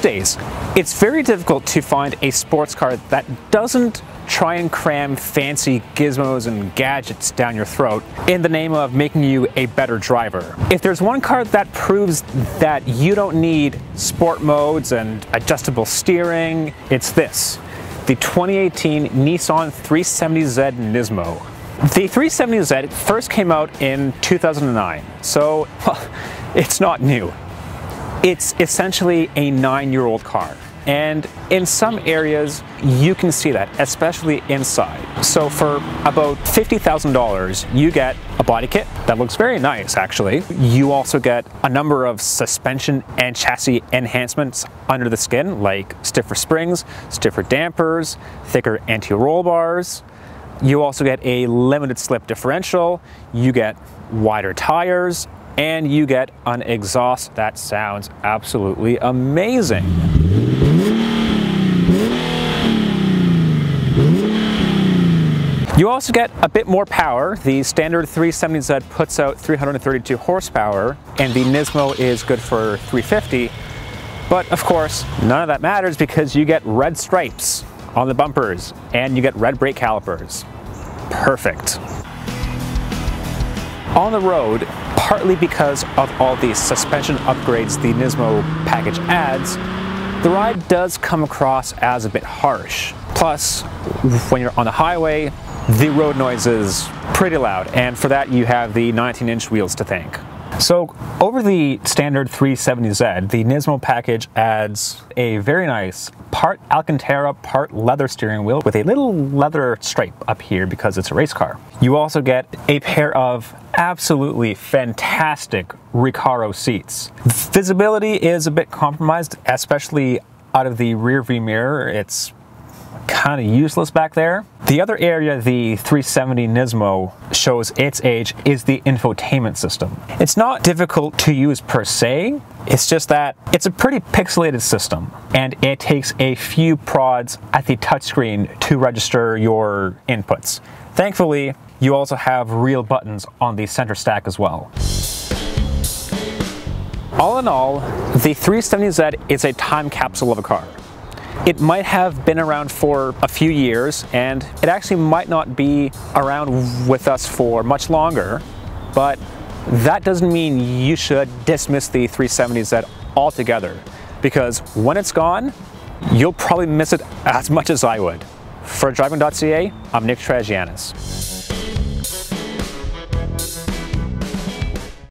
days, it's very difficult to find a sports car that doesn't try and cram fancy gizmos and gadgets down your throat in the name of making you a better driver. If there's one car that proves that you don't need sport modes and adjustable steering, it's this, the 2018 Nissan 370Z Nismo. The 370Z first came out in 2009, so well, it's not new. It's essentially a 9-year-old car. And in some areas, you can see that, especially inside. So for about $50,000, you get a body kit that looks very nice, actually. You also get a number of suspension and chassis enhancements under the skin, like stiffer springs, stiffer dampers, thicker anti-roll bars. You also get a limited slip differential, you get wider tires, and you get an exhaust that sounds absolutely amazing. You also get a bit more power. The standard 370Z puts out 332 horsepower, and the Nismo is good for 350. But of course, none of that matters because you get red stripes on the bumpers, and you get red brake calipers. Perfect. On the road, partly because of all the suspension upgrades the Nismo package adds, the ride does come across as a bit harsh. Plus, when you're on the highway, the road noise is pretty loud, and for that you have the 19-inch wheels to thank. So over the standard 370Z, the Nismo package adds a very nice part Alcantara, part leather steering wheel with a little leather stripe up here because it's a race car. You also get a pair of absolutely fantastic Recaro seats. Visibility is a bit compromised, especially out of the rear view mirror. It's kind of useless back there. The other area the 370 Nismo shows its age is the infotainment system. It's not difficult to use per se, it's just that it's a pretty pixelated system and it takes a few prods at the touchscreen to register your inputs. Thankfully, you also have real buttons on the center stack as well. All in all, the 370Z is a time capsule of a car. It might have been around for a few years, and it actually might not be around with us for much longer, but that doesn't mean you should dismiss the 370Z altogether, because when it's gone, you'll probably miss it as much as I would. For Driving.ca, I'm Nick Tragianis.